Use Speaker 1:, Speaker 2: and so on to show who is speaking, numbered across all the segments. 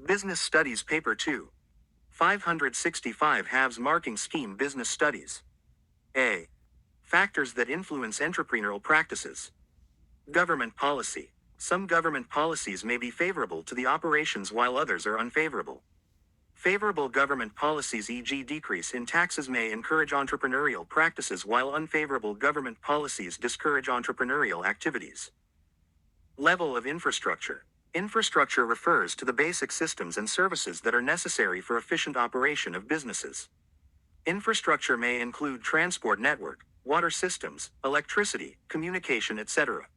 Speaker 1: Business Studies Paper 2. 565 Halves Marking Scheme Business Studies. A. Factors that influence entrepreneurial practices. Government policy. Some government policies may be favorable to the operations while others are unfavorable. Favorable government policies, e.g., decrease in taxes, may encourage entrepreneurial practices, while unfavorable government policies discourage entrepreneurial activities. Level of infrastructure. Infrastructure refers to the basic systems and services that are necessary for efficient operation of businesses. Infrastructure may include transport network, water systems, electricity, communication, etc.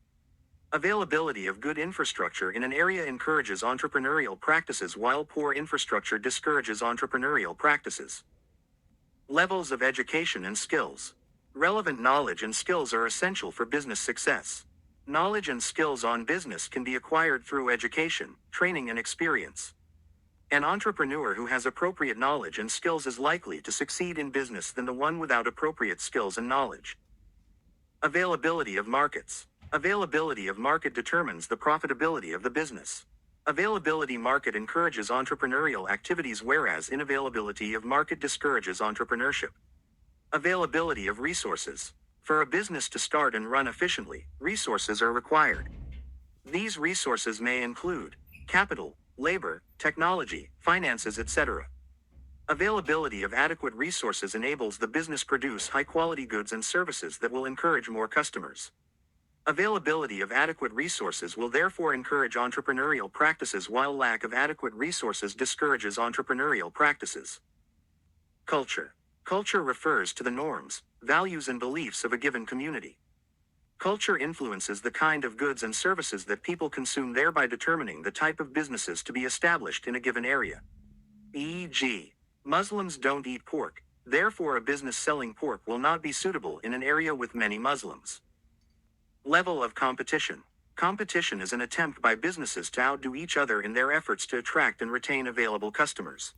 Speaker 1: Availability of good infrastructure in an area encourages entrepreneurial practices, while poor infrastructure discourages entrepreneurial practices. Levels of education and skills. Relevant knowledge and skills are essential for business success. Knowledge and skills on business can be acquired through education, training, and experience. An entrepreneur who has appropriate knowledge and skills is likely to succeed in business than the one without appropriate skills and knowledge. Availability of markets. Availability of market determines the profitability of the business. Availability market encourages entrepreneurial activities, whereas inavailability of market discourages entrepreneurship. Availability of resources. For a business to start and run efficiently, resources are required. These resources may include capital, labor, technology, finances, etc. Availability of adequate resources enables the business produce high-quality goods and services that will encourage more customers. Availability of adequate resources will therefore encourage entrepreneurial practices, while lack of adequate resources discourages entrepreneurial practices. Culture. Culture refers to the norms, values, and beliefs of a given community. Culture influences the kind of goods and services that people consume, thereby determining the type of businesses to be established in a given area. E.g., Muslims don't eat pork, therefore a business selling pork will not be suitable in an area with many Muslims. Level of competition. Competition is an attempt by businesses to outdo each other in their efforts to attract and retain available customers.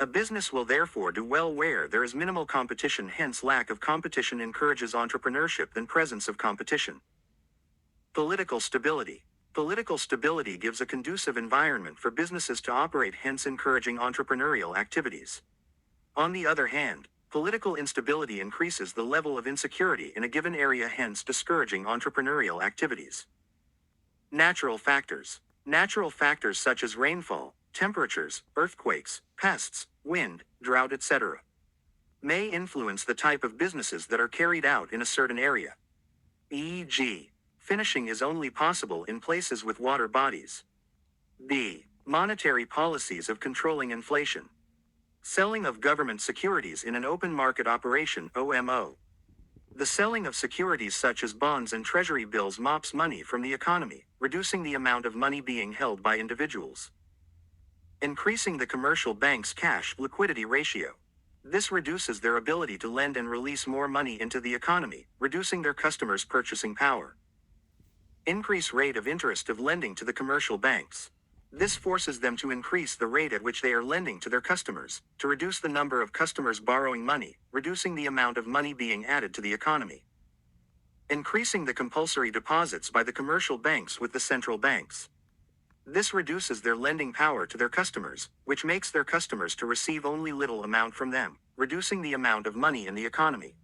Speaker 1: A business will therefore do well where there is minimal competition, hence lack of competition encourages entrepreneurship than presence of competition. Political stability. Political stability gives a conducive environment for businesses to operate, hence encouraging entrepreneurial activities. On the other hand, political instability increases the level of insecurity in a given area, hence discouraging entrepreneurial activities. Natural factors. Natural factors such as rainfall, temperatures, earthquakes, pests, wind, drought, etc. may influence the type of businesses that are carried out in a certain area. E.g., finishing is only possible in places with water bodies. B. Monetary policies of controlling inflation. Selling of government securities in an open market operation, OMO. The selling of securities such as bonds and treasury bills mops money from the economy, reducing the amount of money being held by individuals. Increasing the commercial bank's cash liquidity ratio. This reduces their ability to lend and release more money into the economy, reducing their customers' purchasing power. Increase rate of interest of lending to the commercial banks. This forces them to increase the rate at which they are lending to their customers, to reduce the number of customers borrowing money, reducing the amount of money being added to the economy. Increasing the compulsory deposits by the commercial banks with the central banks. This reduces their lending power to their customers, which makes their customers to receive only little amount from them, reducing the amount of money in the economy.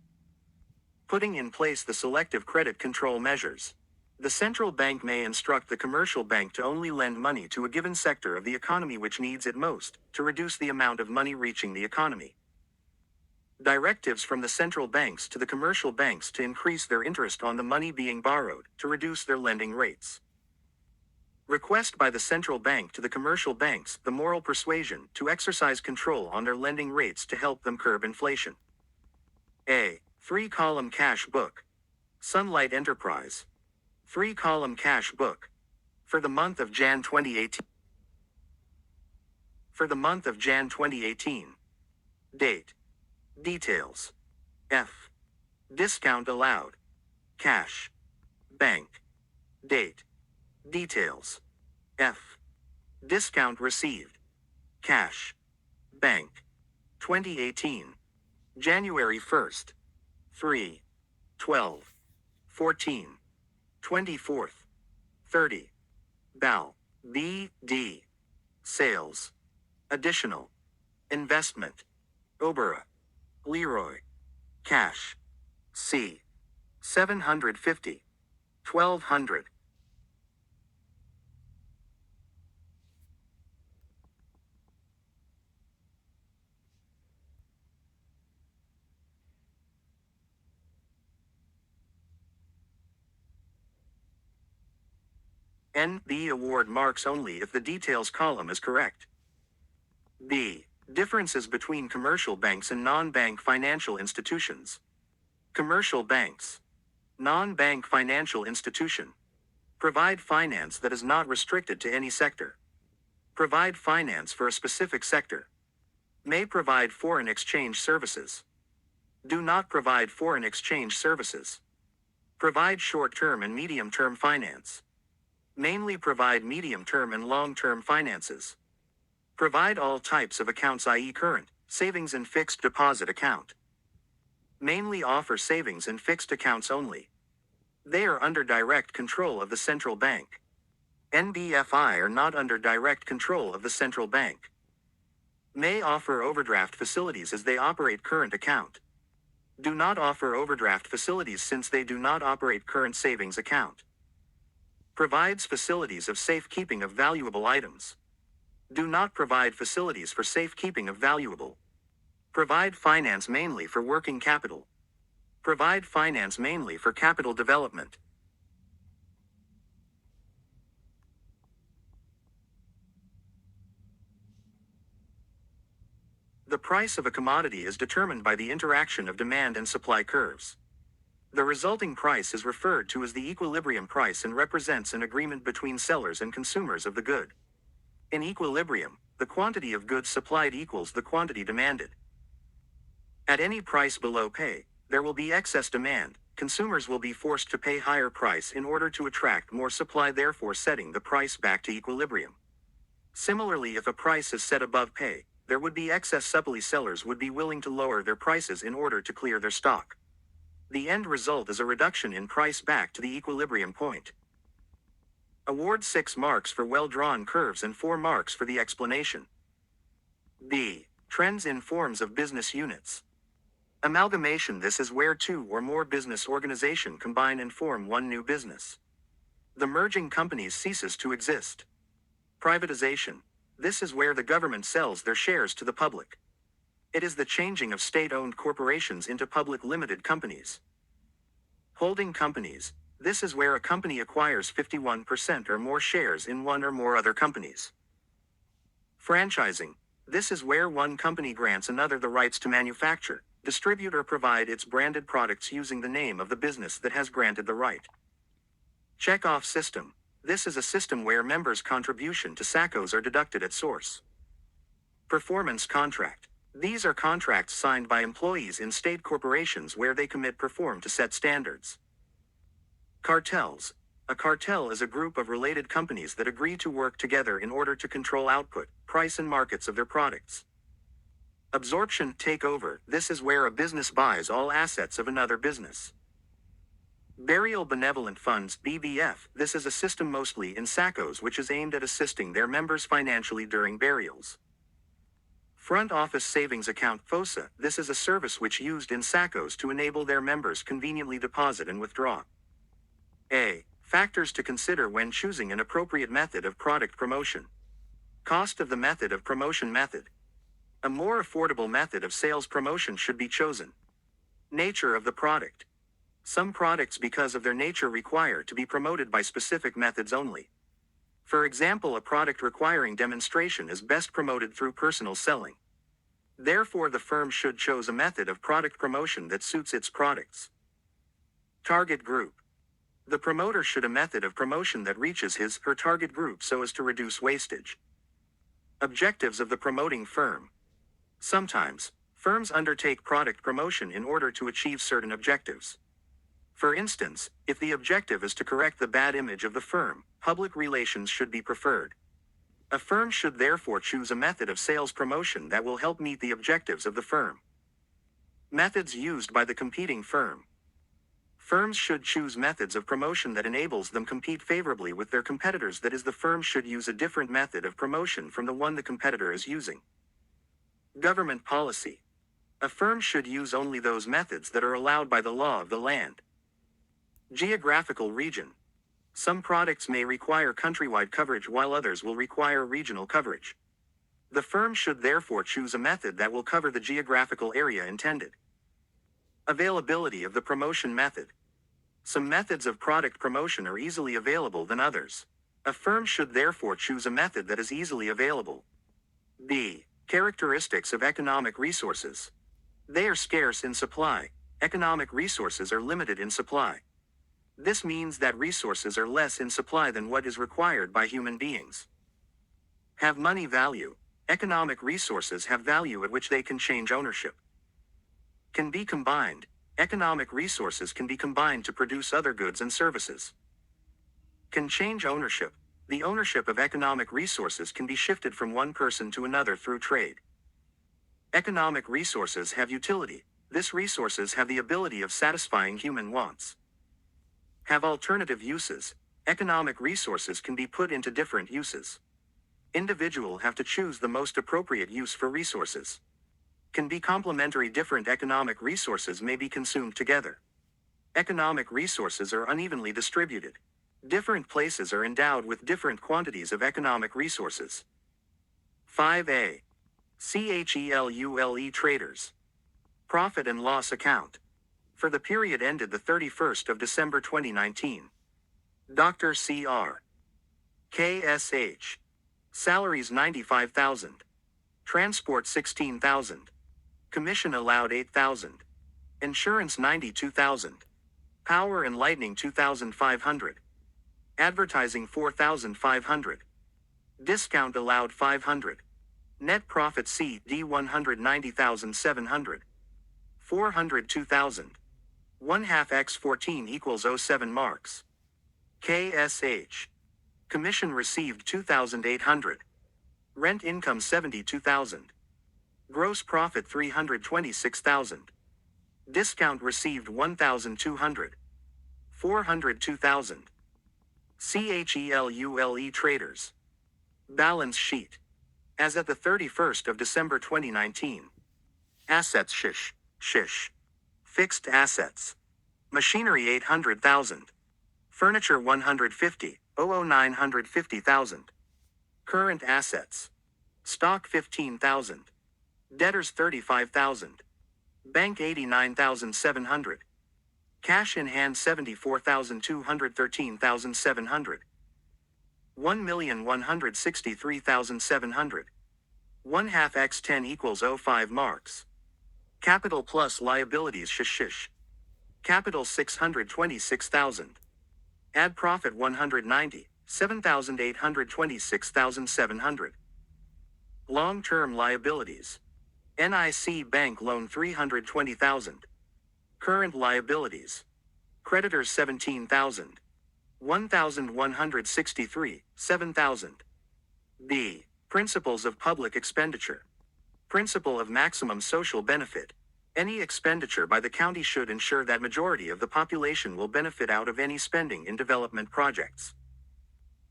Speaker 1: Putting in place the selective credit control measures. The central bank may instruct the commercial bank to only lend money to a given sector of the economy which needs it most, to reduce the amount of money reaching the economy. Directives from the central banks to the commercial banks to increase their interest on the money being borrowed, to reduce their lending rates. Request by the central bank to the commercial banks, the moral persuasion, to exercise control on their lending rates to help them curb inflation. A. 3-column cash book. Sunlight Enterprise. 3-column cash book. For the month of Jan 2018. For the month of Jan 2018. Date. Details. F. Discount allowed. Cash. Bank. Date. Details. F. Discount received. Cash. Bank. 2018. January 1st. 3. 12. 14. 24th. 30. Bal. B. D. sales, additional, investment, Obera, Leroy, cash, C. 750, 1200. N. B. Award marks only if the details column is correct. B. Differences between commercial banks and non-bank financial institutions. Commercial banks. Non-bank financial institution. Provide finance that is not restricted to any sector. Provide finance for a specific sector. May provide foreign exchange services. Do not provide foreign exchange services. Provide short-term and medium-term finance. Mainly provide medium-term and long-term finances. Provide all types of accounts, i.e. current, savings and fixed deposit account. Mainly offer savings and fixed accounts only. They are under direct control of the central bank. NBFI are not under direct control of the central bank. May offer overdraft facilities as they operate current account. Do not offer overdraft facilities since they do not operate current savings account. Provides facilities of safekeeping of valuable items. Do not provide facilities for safekeeping of valuable. Provide finance mainly for working capital. Provide finance mainly for capital development. The price of a commodity is determined by the interaction of demand and supply curves. The resulting price is referred to as the equilibrium price and represents an agreement between sellers and consumers of the good. In equilibrium, the quantity of goods supplied equals the quantity demanded. At any price below pay, there will be excess demand. Consumers will be forced to pay higher price in order to attract more supply, therefore setting the price back to equilibrium. Similarly, if a price is set above pay, there would be excess supply. Sellers would be willing to lower their prices in order to clear their stock. The end result is a reduction in price back to the equilibrium point. Award 6 marks for well-drawn curves and 4 marks for the explanation. B. Trends in forms of business units. Amalgamation. This is where two or more business organizations combine and form one new business. The merging companies ceases to exist. Privatization. This is where the government sells their shares to the public. It is the changing of state-owned corporations into public limited companies. Holding companies. This is where a company acquires 51% or more shares in one or more other companies. Franchising. This is where one company grants another the rights to manufacture, distribute or provide its branded products using the name of the business that has granted the right. Check-off system. This is a system where members' contribution to SACCOs are deducted at source. Performance contract. These are contracts signed by employees in state corporations where they commit perform to set standards. Cartels. A cartel is a group of related companies that agree to work together in order to control output, price and markets of their products. Absorption takeover. This is where a business buys all assets of another business. Burial benevolent funds BBF. This is a system mostly in SACCOs which is aimed at assisting their members financially during burials. Front office savings account FOSA. This is a service which used in SACCOs to enable their members conveniently deposit and withdraw. A. Factors to consider when choosing an appropriate method of product promotion. Cost of the method of promotion method. A more affordable method of sales promotion should be chosen. Nature of the product. Some products because of their nature require to be promoted by specific methods only. For example, a product requiring demonstration is best promoted through personal selling. Therefore, the firm should choose a method of product promotion that suits its products. Target group. The promoter should a method of promotion that reaches his/her target group so as to reduce wastage. Objectives of the promoting firm. Sometimes, firms undertake product promotion in order to achieve certain objectives. For instance, if the objective is to correct the bad image of the firm, public relations should be preferred. A firm should therefore choose a method of sales promotion that will help meet the objectives of the firm. Methods used by the competing firm. Firms should choose methods of promotion that enables them compete favorably with their competitors. That is, the firm should use a different method of promotion from the one the competitor is using. Government policy. A firm should use only those methods that are allowed by the law of the land. Geographical region. Some products may require countrywide coverage while others will require regional coverage. The firm should therefore choose a method that will cover the geographical area intended. Availability of the promotion method. Some methods of product promotion are easily available than others. A firm should therefore choose a method that is easily available. B. Characteristics of economic resources. They are scarce in supply. Economic resources are limited in supply. This means that resources are less in supply than what is required by human beings. Have money value. Economic resources have value at which they can change ownership. Can be combined. Economic resources can be combined to produce other goods and services. Can change ownership. The ownership of economic resources can be shifted from one person to another through trade. Economic resources have utility. These resources have the ability of satisfying human wants. Have alternative uses. Economic resources can be put into different uses. Individuals have to choose the most appropriate use for resources. Can be complementary. Different economic resources may be consumed together. Economic resources are unevenly distributed. Different places are endowed with different quantities of economic resources. 5a. CHELULE traders. Profit and loss account. For the period ended the 31st of December 2019. Dr. C.R. KSH. Salaries $95,000. Transport $16,000. Commission allowed $8,000. Insurance $92,000. Power and lighting $2,500. Advertising $4,500. Discount allowed $500. Net profit CD $190,700. 402,000. 1/2 x 14 equals 07 marks. KSH. Commission received $2,800. Rent income $72,000. Gross profit $326,000. Discount received $1,200. 402,000. CHELULE traders. Balance sheet. As at the 31st of December 2019. Assets shish. Fixed assets. Machinery $800,000. Furniture $150,000. Current assets. Stock $15,000. Debtors $35,000. Bank $89,700. Cash in hand $74,213,700. $1,163,700. 1/2 x 10 equals 05 marks. Capital plus liabilities shish. Capital $626,000. Add profit $190,726,700. Long-term liabilities. NIC bank loan $320,000. Current liabilities. Creditors $17,000. 1,163, 7,000. B. Principles of public expenditure. Principle of maximum social benefit. Any expenditure by the county should ensure that majority of the population will benefit out of any spending in development projects.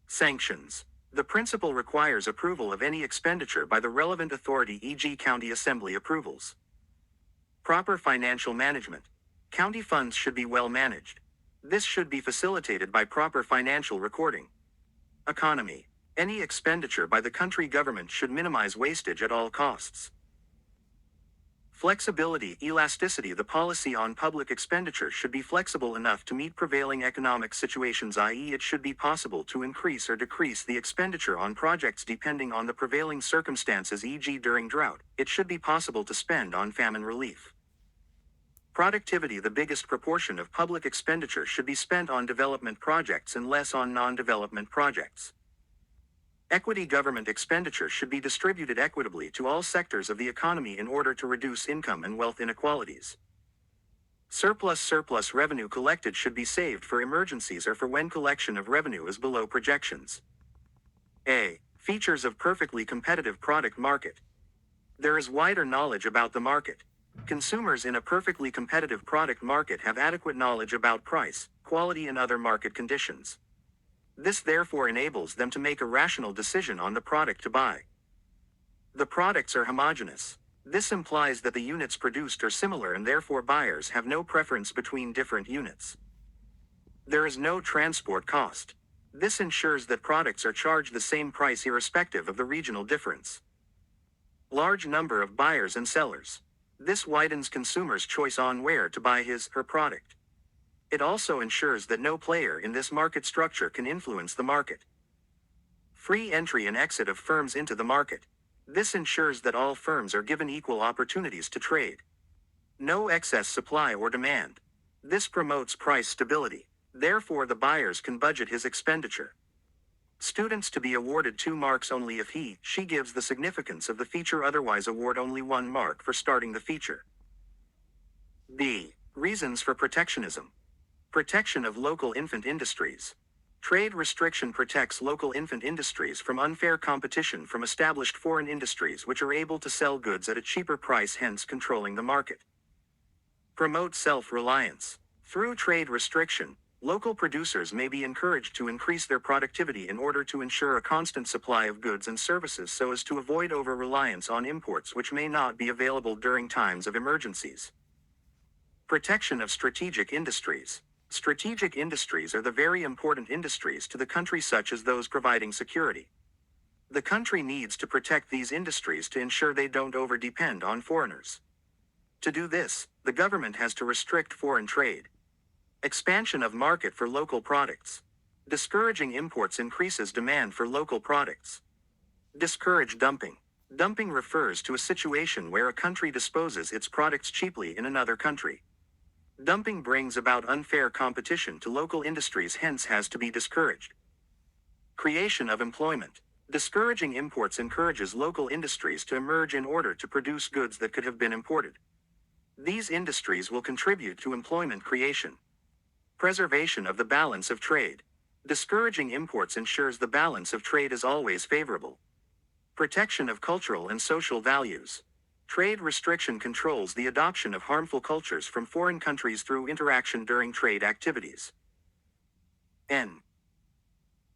Speaker 1: Sanctions. The principle requires approval of any expenditure by the relevant authority, e.g. county assembly approvals. Proper financial management. County funds should be well managed. This should be facilitated by proper financial recording. Economy. Any expenditure by the country government should minimize wastage at all costs. Flexibility, elasticity. The policy on public expenditure should be flexible enough to meet prevailing economic situations, i.e., it should be possible to increase or decrease the expenditure on projects depending on the prevailing circumstances, e.g. during drought, it should be possible to spend on famine relief. Productivity. The biggest proportion of public expenditure should be spent on development projects and less on non-development projects. Equity. Government expenditure should be distributed equitably to all sectors of the economy in order to reduce income and wealth inequalities. Surplus revenue collected should be saved for emergencies or for when collection of revenue is below projections. A. Features of perfectly competitive product market. There is wider knowledge about the market. Consumers in a perfectly competitive product market have adequate knowledge about price, quality, and other market conditions. This therefore enables them to make a rational decision on the product to buy. The products are homogeneous. This implies that the units produced are similar and therefore buyers have no preference between different units. There is no transport cost. This ensures that products are charged the same price irrespective of the regional difference. Large number of buyers and sellers. This widens consumers' choice on where to buy his/her product. It also ensures that no player in this market structure can influence the market. Free entry and exit of firms into the market. This ensures that all firms are given equal opportunities to trade. No excess supply or demand. This promotes price stability. Therefore, the buyers can budget his expenditure. Students to be awarded 2 marks only if he/she gives the significance of the feature, otherwise award only 1 mark for starting the feature. B. Reasons for protectionism. Protection of local infant industries. Trade restriction protects local infant industries from unfair competition from established foreign industries which are able to sell goods at a cheaper price, hence controlling the market. Promote self-reliance. Through trade restriction, local producers may be encouraged to increase their productivity in order to ensure a constant supply of goods and services so as to avoid over-reliance on imports which may not be available during times of emergencies. Protection of strategic industries. Strategic industries are the very important industries to the country, such as those providing security. The country needs to protect these industries to ensure they don't over-depend on foreigners. To do this, the government has to restrict foreign trade. Expansion of market for local products. Discouraging imports increases demand for local products. Discourage dumping. Dumping refers to a situation where a country disposes its products cheaply in another country. Dumping brings about unfair competition to local industries, hence has to be discouraged. Creation of employment. Discouraging imports encourages local industries to emerge in order to produce goods that could have been imported. These industries will contribute to employment creation. Preservation of the balance of trade. Discouraging imports ensures the balance of trade is always favorable. Protection of cultural and social values. Trade restriction controls the adoption of harmful cultures from foreign countries through interaction during trade activities. N.